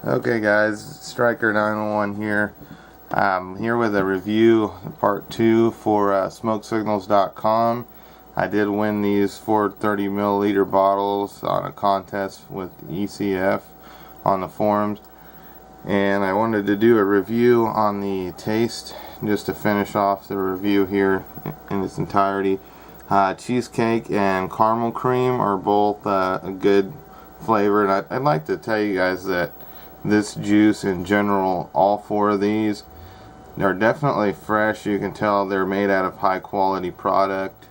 Okay guys, Striker 901 here. Here with a review, part 2 for Smokecignals.com. I did win these 430 milliliter bottles on a contest with ECF on the forums, and I wanted to do a review on the taste just to finish off the review here in its entirety. Cheesecake and caramel cream are both a good flavor, and I'd like to tell you guys that this juice in general, all four of these, they're definitely fresh. You can tell they're made out of high quality product.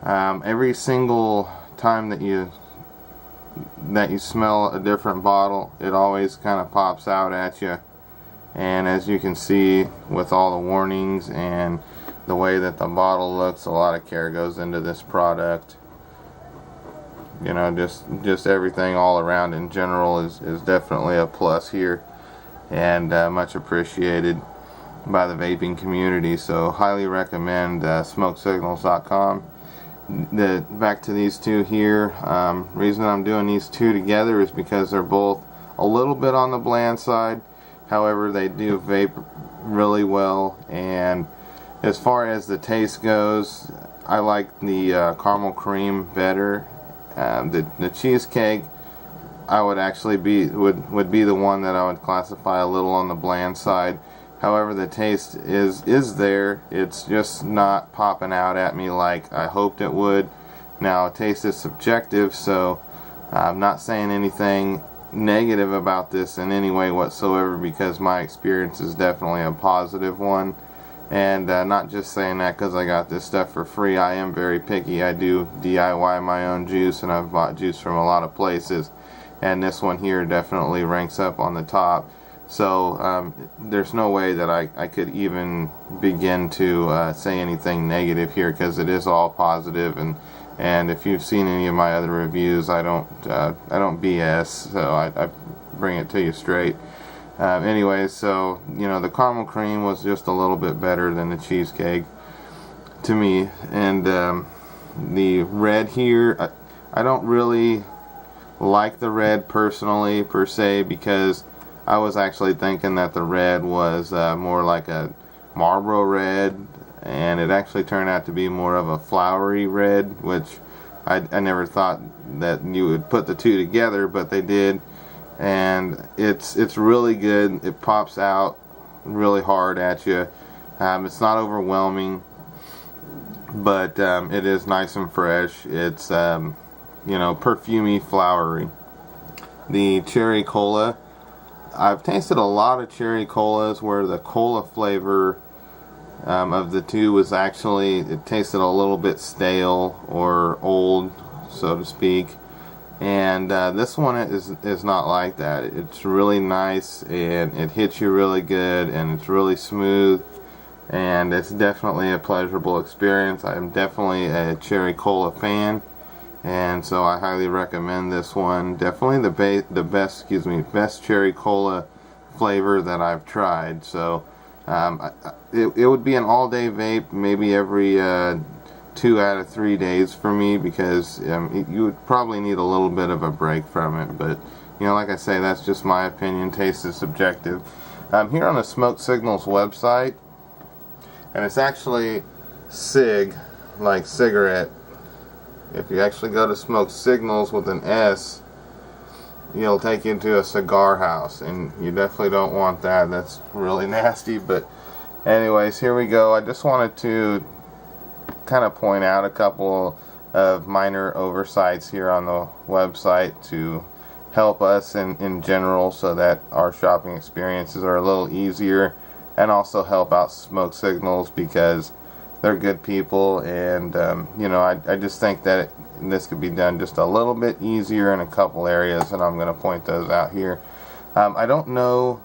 Every single time that you smell a different bottle, it always kind of pops out at you. And as you can see with all the warnings and the way that the bottle looks, a lot of care goes into this product. You know, just everything all around in general is definitely a plus here, and much appreciated by the vaping community. So highly recommend Smokecignals.com. Back to these two here. Reason I'm doing these two together is because they're both a little bit on the bland side. However, they do vape really well, and as far as the taste goes, I like the caramel cream better. The cheesecake, I would actually would be the one that I would classify a little on the bland side. However, the taste is there. It's just not popping out at me like I hoped it would. Now, taste is subjective, so I'm not saying anything negative about this in any way whatsoever, because my experience is definitely a positive one. And not just saying that because I got this stuff for free. I am very picky. I do DIY my own juice, and I've bought juice from a lot of places, and this one here definitely ranks up on the top. So there's no way that I could even begin to say anything negative here, because it is all positive. And if you've seen any of my other reviews, I don't BS, so I bring it to you straight. Anyways, so, you know, the caramel cream was just a little bit better than the cheesecake to me. And the red here, I don't really like the red personally, per se, because I was actually thinking that the red was more like a Marlboro red, and it actually turned out to be more of a flowery red, which I never thought that you would put the two together, but they did. And it's really good. It pops out really hard at you. It's not overwhelming, but it is nice and fresh. It's you know, perfumey, flowery. The cherry cola, I've tasted a lot of cherry colas where the cola flavor of the two was actually, it tasted a little bit stale or old, so to speak. And this one is not like that. It's really nice, and it hits you really good, and it's really smooth, and it's definitely a pleasurable experience. I am definitely a cherry cola fan, and so I highly recommend this one. Definitely the best cherry cola flavor that I've tried. So it would be an all-day vape, maybe every 2 out of 3 days for me, because you would probably need a little bit of a break from it. But, you know, like I say, that's just my opinion. Taste is subjective. I'm here on the Smoke Signals website, and it's actually SIG, like cigarette. If you actually go to Smoke Signals with an S, it'll take you to a cigar house, and you definitely don't want that. That's really nasty. But anyways, here we go. I just wanted to kind of point out a couple of minor oversights here on the website to help us in general, so that our shopping experiences are a little easier, and also help out Smoke Signals because they're good people. And you know, I just think that this could be done just a little bit easier in a couple areas, and I'm going to point those out here. I don't know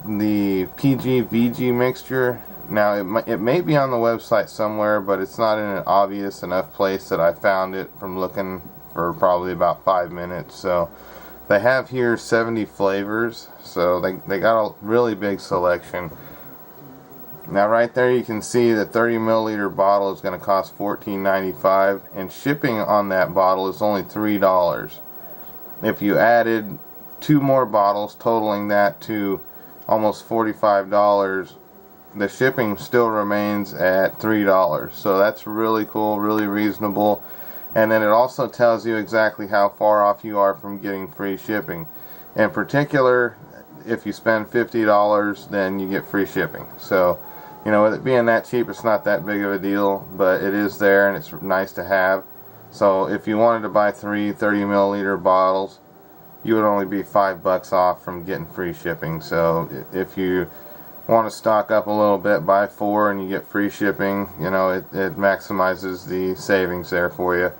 the PG-VG mixture. Now, it may be on the website somewhere, but it's not in an obvious enough place that I found it from looking for probably about 5 minutes. So they have here 70 flavors, so they got a really big selection. Now right there you can see the 30 milliliter bottle is going to cost $14.95, and shipping on that bottle is only $3. If you added 2 more bottles, totaling that to almost $45. The shipping still remains at $3, so that's really cool, really reasonable. And then it also tells you exactly how far off you are from getting free shipping. In particular, if you spend $50, then you get free shipping. So, you know, with it being that cheap, it's not that big of a deal, but it is there and it's nice to have. So if you wanted to buy 3 30-milliliter bottles, you would only be $5 off from getting free shipping. So if you want to stock up a little bit, buy 4 and you get free shipping. You know, it maximizes the savings there for you.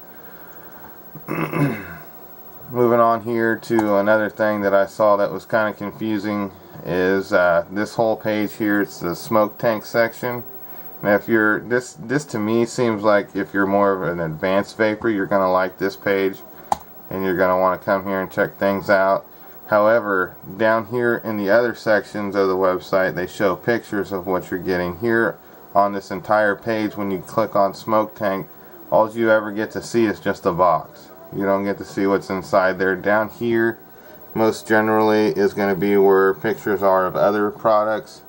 Moving on here to another thing that I saw that was kind of confusing is this whole page here. It's the smoke tank section. Now if you're this to me seems like if you're more of an advanced vapor, you're gonna like this page and you're gonna want to come here and check things out. However, down here in the other sections of the website, they show pictures of what you're getting. Here on this entire page, when you click on smoke tank, all you ever get to see is just a box. You don't get to see what's inside there. Down here, most generally, is going to be where pictures are of other products.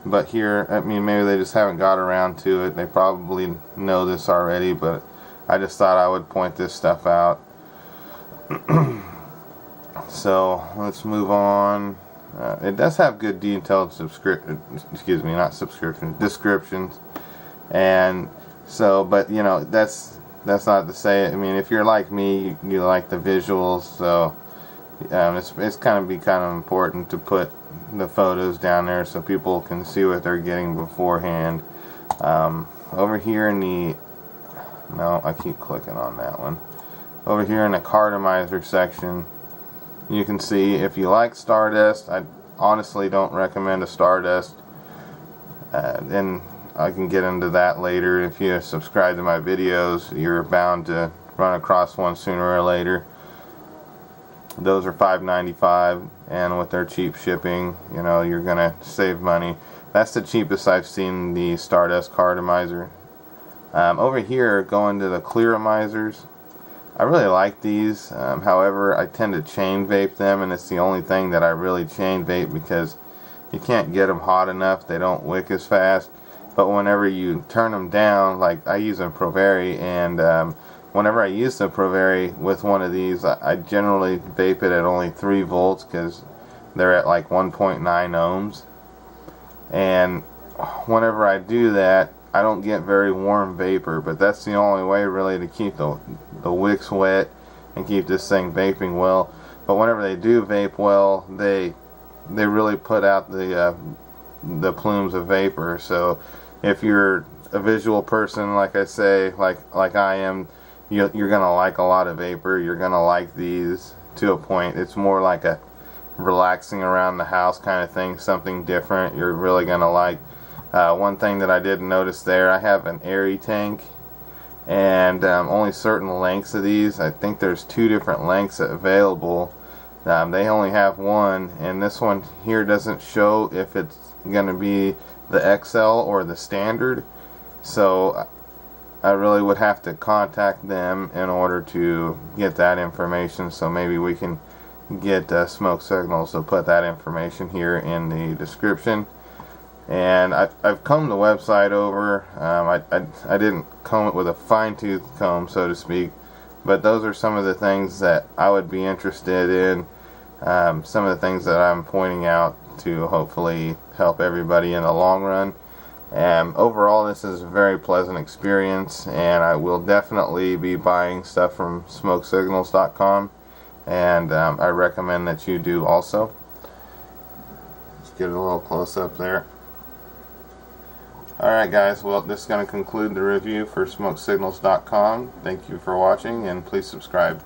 But here, I mean, maybe they just haven't got around to it. They probably know this already, but I just thought I would point this stuff out. So let's move on. It does have good detailed descriptions, and so, but you know, that's not to say, I mean, if you're like me, you like the visuals, so it's kind of important to put the photos down there so people can see what they're getting beforehand. Over here in the, no, I keep clicking on that one. Over here in the cartomizer section, you can see if you like Stardust. I honestly don't recommend a Stardust, and I can get into that later. If you subscribe to my videos, you're bound to run across one sooner or later. Those are $5.95, and with their cheap shipping, you know, you're gonna save money. That's the cheapest I've seen the Stardust cartomizer. Over here, going to the clearomizers, I really like these. However, I tend to chain vape them, and it's the only thing that I really chain vape because you can't get them hot enough. They don't wick as fast. But whenever you turn them down, like I use a Provari, and whenever I use the Provari with one of these, I generally vape it at only 3 volts because they're at like 1.9 ohms. And whenever I do that, I don't get very warm vapor, but that's the only way really to keep the wicks wet and keep this thing vaping well. But whenever they do vape well, they really put out the plumes of vapor. So if you're a visual person, like I say, like I am, you're gonna like a lot of vapor. You're gonna like these to a point. It's more like a relaxing around the house kind of thing, something different. You're really gonna like. One thing that I did notice there, I have an airy tank, and only certain lengths of these. I think there's 2 different lengths available. They only have one, and this one here doesn't show if it's going to be the XL or the standard. So I really would have to contact them in order to get that information. So maybe we can get Smokecignals to put that information here in the description. And I've combed the website over. I didn't comb it with a fine-tooth comb, so to speak, but those are some of the things that I would be interested in. Some of the things that I'm pointing out to hopefully help everybody in the long run. Overall, this is a very pleasant experience, and I will definitely be buying stuff from Smokecignals.com, and I recommend that you do also. Let's get a little close up there. Alright guys, well, this is going to conclude the review for Smokecignals.com. Thank you for watching, and please subscribe.